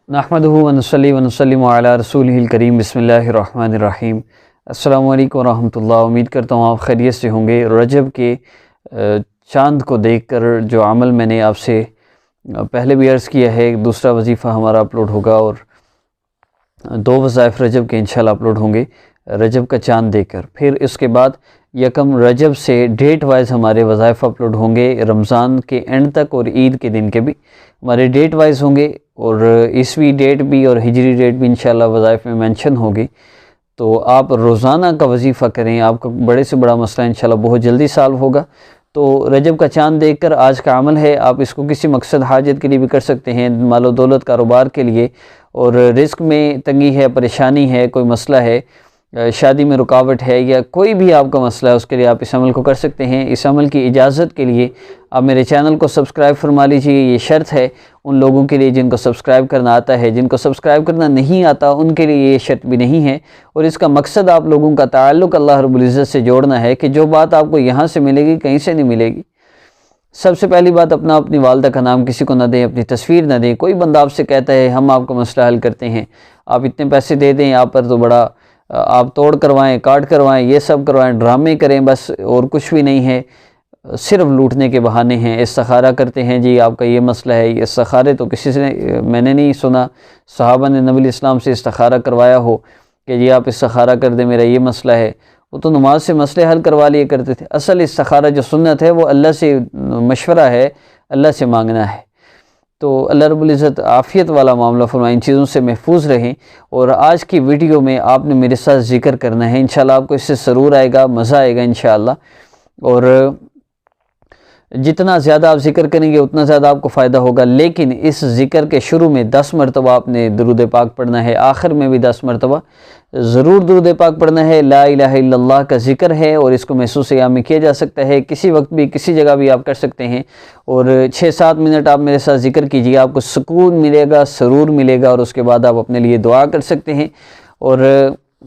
نحمدہ ونصلی ونسلم علی رسولہ الکریم بسم اللہ الرحمن الرحیم۔ السلام علیکم ورحمۃ اللہ۔ امید کرتا ہوں آپ خیریت سے ہوں گے۔ رجب کے چاند کو دیکھ کر جو عمل میں نے آپ سے پہلے بھی عرض کیا ہے، دوسرا وظیفہ ہمارا اپلوڈ ہوگا اور 2 وظائف رجب کے انشاءاللہ اپلوڈ ہوں گے رجب کا چاند دیکھ کر۔ پھر اس کے بعد یکم رجب سے ڈیٹ وائز ہمارے وظائف اپلوڈ ہوں گے، رمضان کے اینڈ تک اور عید کے دن کے بھی ہمارے ڈیٹ وائز ہوں گے، اور عیسوی ڈیٹ بھی اور ہجری ڈیٹ بھی انشاءاللہ وظائف میں مینشن ہوگی۔ تو آپ روزانہ کا وظیفہ کریں، آپ کا بڑے سے بڑا مسئلہ انشاءاللہ بہت جلدی سالو ہوگا۔ تو رجب کا چاند دیکھ کر آج کا عمل ہے، آپ اس کو کسی مقصد حاجت کے لیے بھی کر سکتے ہیں، مال و دولت کاروبار کے لیے، اور رزق میں تنگی ہے، پریشانی ہے، کوئی مسئلہ ہے، شادی میں رکاوٹ ہے، یا کوئی بھی آپ کا مسئلہ ہے، اس کے لیے آپ اس عمل کو کر سکتے ہیں۔ اس عمل کی اجازت کے لیے آپ میرے چینل کو سبسکرائب فرما لیجئے، یہ شرط ہے ان لوگوں کے لیے جن کو سبسکرائب کرنا آتا ہے۔ جن کو سبسکرائب کرنا نہیں آتا ان کے لیے یہ شرط بھی نہیں ہے، اور اس کا مقصد آپ لوگوں کا تعلق اللہ رب العزت سے جوڑنا ہے کہ جو بات آپ کو یہاں سے ملے گی کہیں سے نہیں ملے گی۔ سب سے پہلی بات، اپنی والدہ کا نام کسی کو نہ دیں، اپنی تصویر نہ دیں۔ کوئی بندہ آپ سے کہتا ہے ہم آپ کا مسئلہ حل کرتے ہیں، آپ اتنے پیسے دے دیں، آپ پر تو بڑا آپ توڑ کروائیں، کاٹ کروائیں، یہ سب کروائیں، ڈرامے کریں، بس اور کچھ بھی نہیں ہے، صرف لوٹنے کے بہانے ہیں۔ استخارہ کرتے ہیں، جی آپ کا یہ مسئلہ ہے۔ یہ استخارے تو کسی سے میں نے نہیں سنا صحابہ نے نبی اسلام سے استخارہ کروایا ہو کہ جی آپ استخارہ کر دیں، میرا یہ مسئلہ ہے۔ وہ تو نماز سے مسئلے حل کروا لیے کرتے تھے۔ اصل استخارہ جو سنت ہے وہ اللہ سے مشورہ ہے، اللہ سے مانگنا ہے۔ تو اللہ رب العزت عافیت والا معاملہ فرمائے، ان چیزوں سے محفوظ رہیں۔ اور آج کی ویڈیو میں آپ نے میرے ساتھ ذکر کرنا ہے، انشاءاللہ آپ کو اس سے سرور آئے گا، مزہ آئے گا انشاءاللہ۔ اور جتنا زیادہ آپ ذکر کریں گے اتنا زیادہ آپ کو فائدہ ہوگا، لیکن اس ذکر کے شروع میں 10 مرتبہ آپ نے درود پاک پڑھنا ہے، آخر میں بھی 10 مرتبہ ضرور درود پاک پڑھنا ہے۔ لا الہ الا اللہ کا ذکر ہے اور اس کو محسوس ایام میں کیا جا سکتا ہے، کسی وقت بھی کسی جگہ بھی آپ کر سکتے ہیں، اور 6-7 منٹ آپ میرے ساتھ ذکر کیجیے، آپ کو سکون ملے گا، سرور ملے گا، اور اس کے بعد آپ اپنے لیے دعا کر سکتے ہیں۔ اور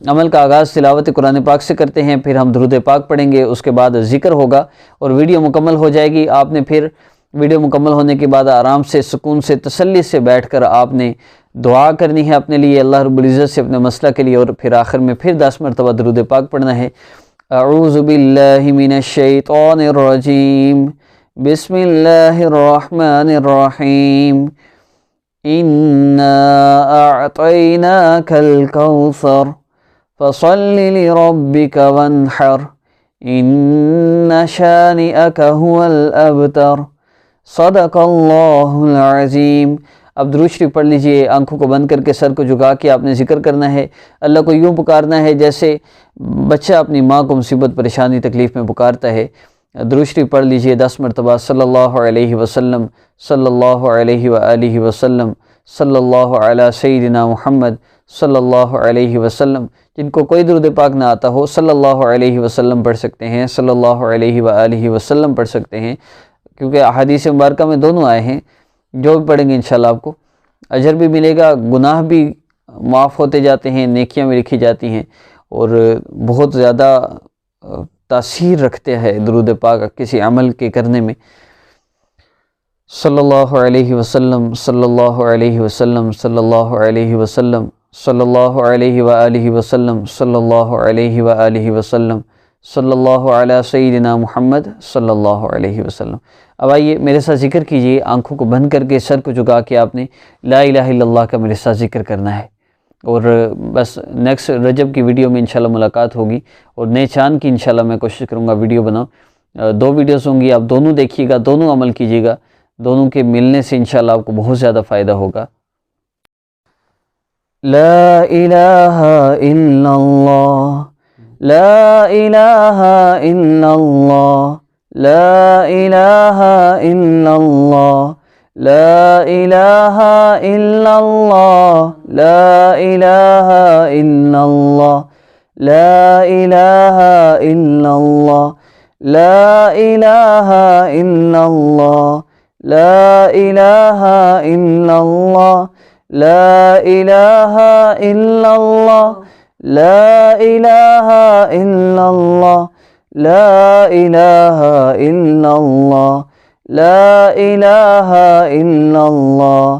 عمل کا آغاز تلاوت قرآن پاک سے کرتے ہیں، پھر ہم درود پاک پڑھیں گے، اس کے بعد ذکر ہوگا اور ویڈیو مکمل ہو جائے گی۔ آپ نے پھر ویڈیو مکمل ہونے کے بعد آرام سے، سکون سے، تسلی سے بیٹھ کر آپ نے دعا کرنی ہے اپنے لیے، اللہ رب العزت سے اپنے مسئلہ کے لیے، اور پھر آخر میں پھر 10 مرتبہ درود پاک پڑھنا ہے۔ اعوذ باللہ من الشیطان الرجیم، بسم اللہ الرحمن الرحیم، انا اعطیناک الکوثر فصل لربک وانحر ان شانئک هو الابتر، صدق اللہ العظیم۔ اب درود شریف پڑھ لیجئے، آنکھوں کو بند کر کے سر کو جھکا کے آپ نے ذکر کرنا ہے، اللہ کو یوں پکارنا ہے جیسے بچہ اپنی ماں کو مصیبت، پریشانی، تکلیف میں پکارتا ہے۔ درود شریف پڑھ لیجئے 10 مرتبہ، صلی اللہ علیہ وسلم، صلی اللہ علیہ وآلہ وسلم، صلی اللہ علی سیدنا محمد، صلی اللہ علیہ وسلم۔ جن کو کوئی درود پاک نہ آتا ہو، صلی اللہ علیہ وسلم پڑھ سکتے ہیں، صلی اللہ علیہ وآلہ وسلم پڑھ سکتے ہیں، کیونکہ احادیث مبارکہ میں دونوں آئے ہیں۔ جو بھی پڑھیں گے انشاءاللہ آپ کو اجر بھی ملے گا، گناہ بھی معاف ہوتے جاتے ہیں، نیکیاں بھی لکھی جاتی ہیں، اور بہت زیادہ تاثیر رکھتے ہیں درود پاک کسی عمل کے کرنے میں۔ صلی اللہ علیہ وسلم، صلی اللہ علیہ وسلم، صلی اللہ علیہ وسلم، صلی اللہ علیہ وآلہ وسلم، صلی اللہ علیہ وآلہ وسلم، صلی اللہ علی سیدنا محمد، صلی اللہ علیہ وسلم۔ اب آئیے میرے ساتھ ذکر کیجئے، آنکھوں کو بند کر کے سر کو جھکا کے آپ نے لا الہ الا اللہ کا میرے ساتھ ذکر کرنا ہے۔ اور بس نیکسٹ رجب کی ویڈیو میں انشاءاللہ ملاقات ہوگی، اور نئے چاند کی انشاءاللہ میں کوشش کروں گا ویڈیو بناؤں۔ 2 ویڈیوز ہوں گی، آپ دونوں دیکھیے گا، دونوں عمل کیجیے گا، دونوں کے ملنے سے انشاءاللہ آپ کو بہت زیادہ فائدہ ہوگا۔ لا الہ الا اللہ، لا الہ الا اللہ، لا الہ الا اللہ، لا الہ الا اللہ، لا الہ الا اللہ، لا الہ الا اللہ، لا الہ الا اللہ، لا الہ الا اللہ، لا الہ الا اللہ، لا الہ الا اللہ، لا الہ الا اللہ، لا الہ الا اللہ،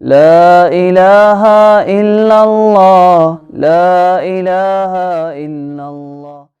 ला इलाहा इल्लल्लाह, ला इलाहा इल्लल्लाह।